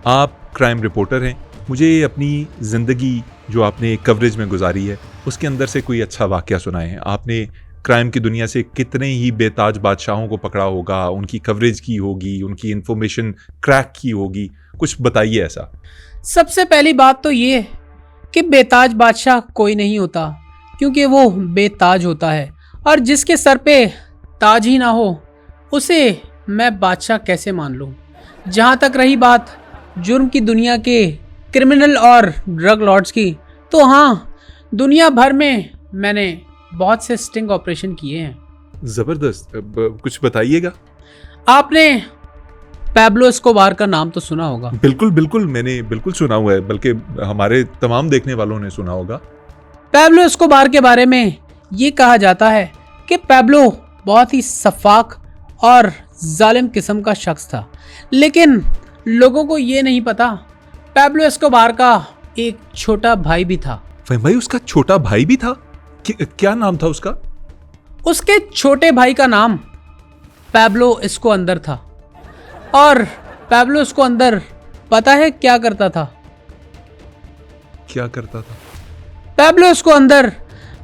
आप crime reporter हैं, मुझे अपनी ज़िंदगी जो आपने कवरेज में गुजारी है उसके अंदर से कोई अच्छा वाक़या सुनाए हैं। आपने क्राइम की दुनिया से कितने ही बेताज बादशाहों को पकड़ा होगा, उनकी कवरेज की होगी, उनकी इन्फॉर्मेशन क्रैक की होगी, कुछ बताइए ऐसा। सबसे पहली बात तो ये कि बेताज बादशाह कोई नहीं होता, क्योंकि वो बेताज होता है, और जिसके सर पे ताज ही ना हो उसे मैं बादशाह कैसे मान लूँ। जहाँ तक रही बात जुर्म की दुनिया के क्रिमिनल और ड्रग लॉर्ड्स की, तो हाँ, दुनिया भर में मैंने बहुत से स्टिंग ऑपरेशन किए हैं। ज़बरदस्त, कुछ बताइएगा। आपने पैब्लो एस्कोबार का नाम तो सुना होगा। बिल्कुल बिल्कुल, मैंने बिल्कुल सुना हुआ है, बल्कि हमारे तमाम देखने वालों ने सुना होगा। पैब्लो एस्कोबार के बारे में ये कहा जाता है कि पैब्लो बहुत ही सफाक और जालिम किस्म का शख्स था, लेकिन लोगों को ये नहीं पता पैब्लो एस्कोबार का एक छोटा भाई भी था। भाई, उसका छोटा भाई भी था? क्या नाम था उसका? उसके छोटे भाई का नाम पैब्लो एस्कोबार था, और पैब्लो एस्कोबार पता है क्या करता था? क्या करता था? पैब्लो एस्कोबार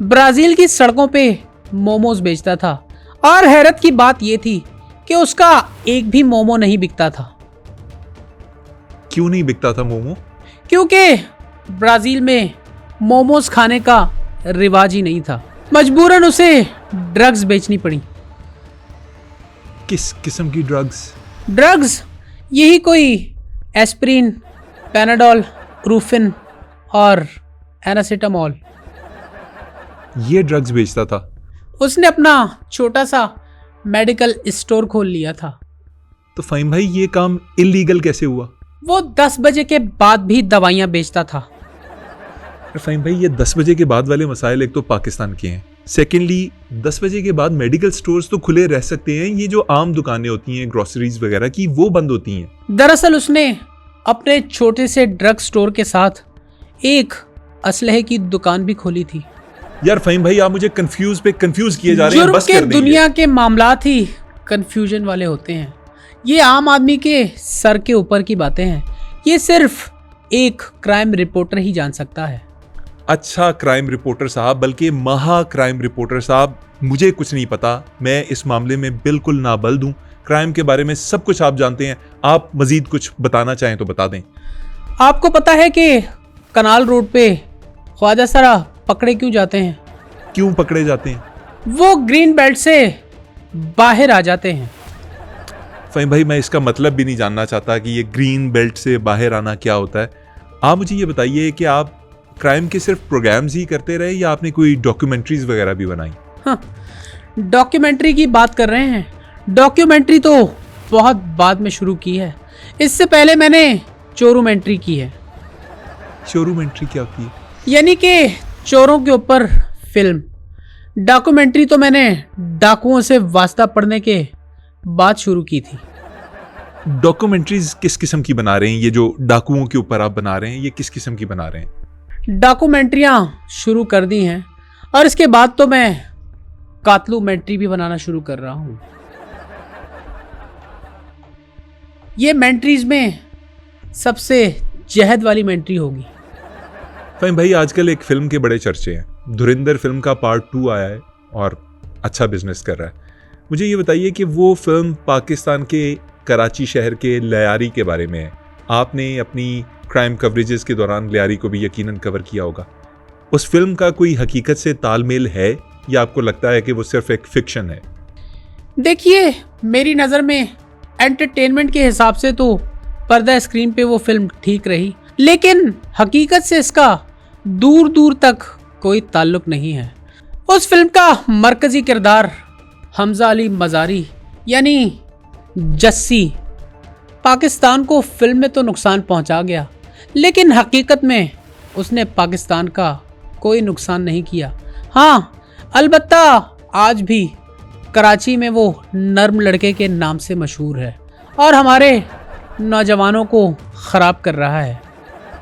ब्राजील की सड़कों पे मोमोज बेचता था, और हैरत की बात यह थी कि उसका एक भी मोमो नहीं बिकता था। क्यों नहीं बिकता था मोमो? क्योंकि ब्राजील में मोमोज खाने का रिवाज ही नहीं था। मजबूरन उसे ड्रग्स बेचनी पड़ी। किस किस्म की ड्रग्स? ड्रग्स यही कोई एस्प्रिन, पैनाडोल, रूफिन और एनासिटामोल। ये ड्रग्स बेचता था? उसने अपना छोटा सा मेडिकल स्टोर खोल लिया था। तो फ़हीम भाई, ये काम इलीगल कैसे हुआ? वो 10 बजे के बाद भी दवाइयाँ बेचता था। फ़हीम भाई, ये 10 बजे के बाद वाले मसाइल एक तो पाकिस्तान के हैं, सेकेंडली 10 बजे के बाद मेडिकल स्टोर्स तो खुले रह सकते हैं, ये जो आम दुकानें होती हैं ग्रोसरीज वगैरह की, वो बंद होती हैं। दरअसल उसने अपने छोटे से ड्रग स्टोर के साथ एक असलहे की दुकान भी खोली थी। यार फ़हीम भाई, आप मुझे कंफ्यूज किए जा रहे हैं, बस कर के देंगे। दुनिया के मामलात ही कंफ्यूजन वाले होते हैं। ये आम आदमी के सर के ऊपर की बातें हैं, ये सिर्फ एक क्राइम रिपोर्टर ही जान सकता है। अच्छा क्राइम रिपोर्टर साहब, बल्कि महा क्राइम रिपोर्टर साहब, मुझे कुछ नहीं पता, मैं इस मामले में बिल्कुल नाबल्द हूँ। क्राइम के बारे में सब कुछ आप जानते हैं, आप मजीद कुछ बताना चाहें तो बता दें। आपको पता है कि कनाल रोड पे ख्वाजा सरा पकड़े क्यों जाते हैं? क्यों पकड़े जाते हैं? वो ग्रीन बेल्ट से बाहर आ जाते हैं। फ़हीम भाई, मैं इसका मतलब भी नहीं जानना चाहता कि ये ग्रीन बेल्ट से बाहर आना क्या होता है। आप मुझे ये बताइए कि आप क्राइम के सिर्फ प्रोग्राम्स ही करते रहे या आपने कोई डॉक्यूमेंट्रीज वगैरह भी बनाई? हाँ, डॉक्यूमेंट्री की बात कर रहे हैं। डॉक्यूमेंट्री तो बहुत बाद में शुरू की है। इससे पहले मैंने चोरूमेंट्री की है। चोरूमेंट्री क्या होती है? यानी कि चोरों के ऊपर फिल्म। डॉक्यूमेंट्री तो मैंने डाकुओं से वास्ता पढ़ने के बाद शुरू की थी। डॉक्यूमेंट्रीज किस किस्म की बना रहे हैं? ये जो डाकुओं के ऊपर आप बना रहे हैं, ये किस किस्म की बना रहे हैं? डॉक्यूमेंट्रियाँ शुरू कर दी हैं, और इसके बाद तो मैं कातलूमेंट्री भी बनाना शुरू कर रहा हूँ। ये मेंट्रीज में सबसे जहद वाली मेंट्री होगी। फ़हीम भाई, आजकल एक फिल्म के बड़े चर्चे हैं। धुरंधर फिल्म का पार्ट 2 आया है और अच्छा बिजनेस कर रहा है। मुझे ये बताइए कि वो फिल्म पाकिस्तान के कराची शहर के लियारी के बारे में है। आपने अपनी क्राइम कवरेजेस के दौरान लियारी को भी यकीनन कवर किया होगा। उस फिल्म का कोई हकीकत से तालमेल है या आपको लगता है कि वो सिर्फ एक फिक्शन है? देखिए, मेरी नज़र में एंटरटेनमेंट के हिसाब से तो पर्दा स्क्रीन पे वो फिल्म ठीक रही, लेकिन हकीकत से इसका दूर दूर तक कोई ताल्लुक नहीं है। उस फिल्म का मरकजी किरदार हमजा अली मज़ारी यानी जस्सी पाकिस्तान को फिल्म में तो नुकसान पहुंचा गया, लेकिन हकीकत में उसने पाकिस्तान का कोई नुकसान नहीं किया। हाँ, अलबत्ता आज भी कराची में वो नर्म लड़के के नाम से मशहूर है और हमारे नौजवानों को ख़राब कर रहा है।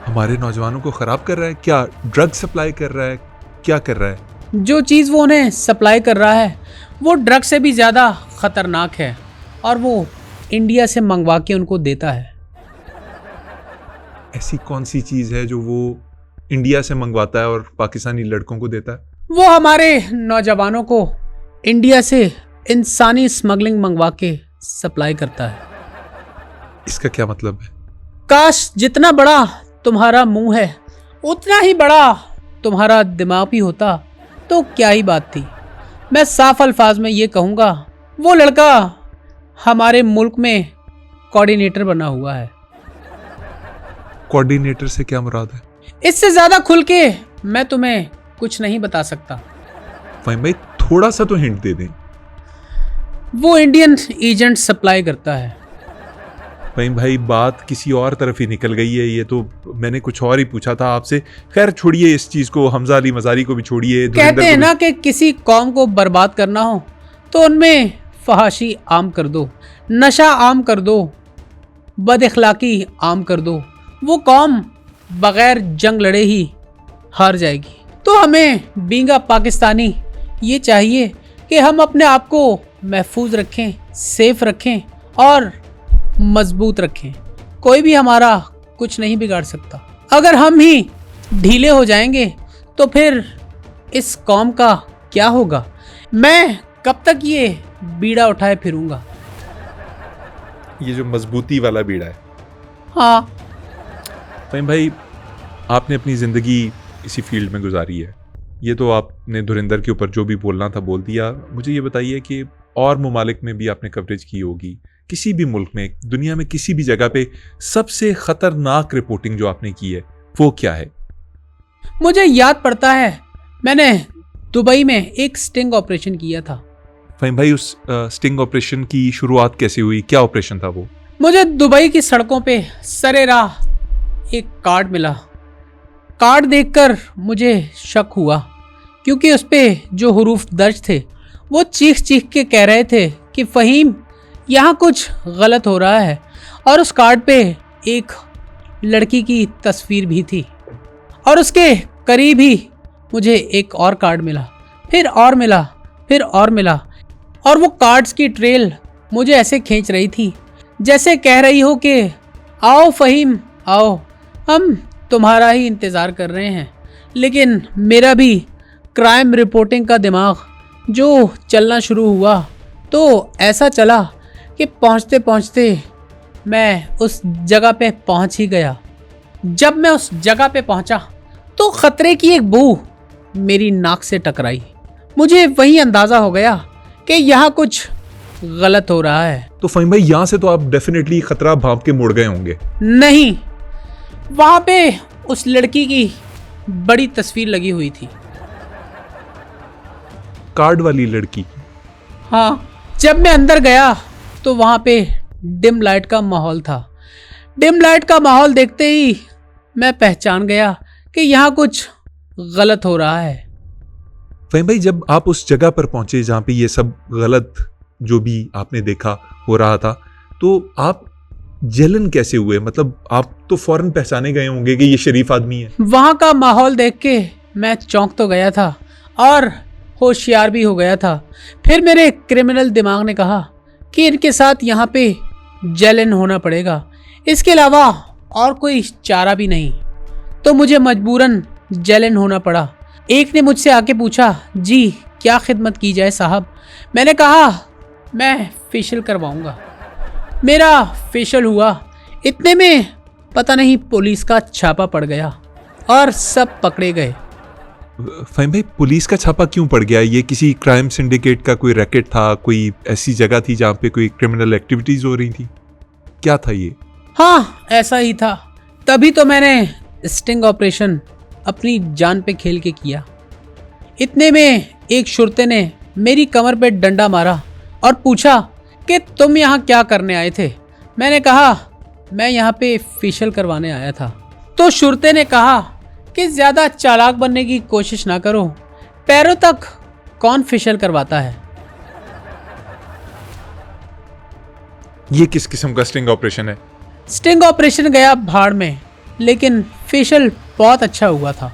हमारे नौजवानों को ख़राब कर रहा है? क्या ड्रग सप्लाई कर रहा है? क्या कर रहा है? जो चीज़ वो उन्हें सप्लाई कर रहा है वो ड्रग से भी ज़्यादा ख़तरनाक है, और वो इंडिया से मंगवा के उनको देता है। ऐसी कौन सी चीज़ है जो वो इंडिया से मंगवाता है और पाकिस्तानी लड़कों को देता है? वो हमारे नौजवानों को इंडिया से इंसानी स्मगलिंग मंगवा के सप्लाई करता है। इसका क्या मतलब है? काश जितना बड़ा तुम्हारा मुंह है उतना ही बड़ा तुम्हारा दिमाग भी होता तो क्या ही बात थी। मैं साफ अल्फाज में ये कहूँगा, वो लड़का हमारे मुल्क में कोऑर्डिनेटर बना हुआ है। कोऑर्डिनेटर से क्या मुराद है? इससे ज्यादा खुल के मैं तुम्हें कुछ नहीं बता सकता। फाहिम भाई थोड़ा सा तो हिंट दे दें। वो इंडियन एजेंट सप्लाई करता है। फाहिम भाई बात किसी और तरफ ही निकल गई है, ये तो मैंने कुछ और ही पूछा था आपसे। खैर छोड़िए इस चीज को, हमजा अली मजारी को भी छोड़िए। कहते हैं ना कि किसी कौम को बर्बाद करना हो तो उनमें फहाशी आम कर दो, नशा आम कर दो, बदअखलाकी आम कर दो। वो कौम बगैर जंग लड़े ही हार जाएगी। तो हमें बींगा पाकिस्तानी ये चाहिए कि हम अपने आप को महफूज रखें, सेफ रखें और मजबूत रखें। कोई भी हमारा कुछ नहीं बिगाड़ सकता। अगर हम ही ढीले हो जाएंगे तो फिर इस कौम का क्या होगा? मैं कब तक ये बीड़ा उठाए फिरूंगा? ये जो मजबूती वाला बीड़ा है। हाँ फाहिम भाई आपने अपनी ज़िंदगी इसी फील्ड में गुजारी है। ये तो आपने धुरिंदर के ऊपर जो भी बोलना था बोल दिया। मुझे ये बताइए कि और ममालिक में भी आपने कवरेज की होगी, किसी भी मुल्क में, दुनिया में किसी भी जगह पे सबसे खतरनाक रिपोर्टिंग जो आपने की है वो क्या है? मुझे याद पड़ता है मैंने दुबई में एक स्टिंग ऑपरेशन किया था। फाहिम भाई उस स्टिंग ऑपरेशन की शुरुआत कैसे हुई? क्या ऑपरेशन था वो? मुझे दुबई की सड़कों पे सरेराह एक कार्ड मिला। कार्ड देखकर मुझे शक हुआ क्योंकि उस पे जो हुरूफ दर्ज थे वो चीख चीख के कह रहे थे कि फ़हीम यहाँ कुछ गलत हो रहा है। और उस कार्ड पे एक लड़की की तस्वीर भी थी और उसके करीब ही मुझे एक और कार्ड मिला, फिर और मिला, फिर और मिला। और वो कार्ड्स की ट्रेल मुझे ऐसे खींच रही थी जैसे कह रही हो कि आओ फ़हीम आओ, हम तुम्हारा ही इंतज़ार कर रहे हैं। लेकिन मेरा भी क्राइम रिपोर्टिंग का दिमाग जो चलना शुरू हुआ तो ऐसा चला कि पहुंचते पहुंचते मैं उस जगह पे पहुंच ही गया। जब मैं उस जगह पे पहुंचा तो खतरे की एक बू मेरी नाक से टकराई। मुझे वही अंदाज़ा हो गया कि यहाँ कुछ गलत हो रहा है। तो फ़हीम भाई यहाँ से तो आप डेफिनेटली खतरा भांप के मुड़ गए होंगे। नहीं, वहाँ पे उस लड़की की बड़ी तस्वीर लगी हुई थी। कार्ड वाली लड़की? हाँ, जब मैं अंदर गया तो वहाँ पे डिम लाइट का माहौल था। डिम लाइट का माहौल देखते ही मैं पहचान गया कि यहाँ कुछ गलत हो रहा है। फ़हीम भाई जब आप उस जगह पर पहुंचे जहाँ पे ये सब गलत जो भी आपने देखा हो रहा था, तो आप जलन कैसे हुए? मतलब आप तो फौरन पहचाने गए होंगे कि ये शरीफ आदमी है। वहाँ का माहौल देख के मैं चौंक तो गया था और होशियार भी हो गया था। फिर मेरे क्रिमिनल दिमाग ने कहा कि इनके साथ यहाँ पे जलन होना पड़ेगा, इसके अलावा और कोई चारा भी नहीं। तो मुझे मजबूरन जलन होना पड़ा। एक ने मुझसे आके पूछा, जी क्या खिदमत की जाए साहब? मैंने कहा मैं फेशियल करवाऊंगा। मेरा फेशियल हुआ, इतने में पता नहीं पुलिस का छापा पड़ गया और सब पकड़े गए। फ़हीम भाई पुलिस का छापा क्यों पड़ गया? ये किसी क्राइम सिंडिकेट का कोई रैकेट था? कोई ऐसी जगह थी जहाँ पे कोई क्रिमिनल एक्टिविटीज हो रही थी? क्या था ये? हाँ ऐसा ही था। तभी तो मैंने स्टिंग ऑपरेशन अपनी जान पे खेल के किया। इतने में एक शुरते ने मेरी कमर पे डंडा मारा और पूछा कि तुम यहाँ क्या करने आए थे? मैंने कहा मैं यहाँ पे फेशियल करवाने आया था। तो शुरते ने कहा कि ज़्यादा चालाक बनने की कोशिश ना करो, पैरों तक कौन फेशियल करवाता है। ये किस किस्म का स्टिंग ऑपरेशन है? स्टिंग ऑपरेशन गया भाड़ में, लेकिन फेशियल बहुत अच्छा हुआ था।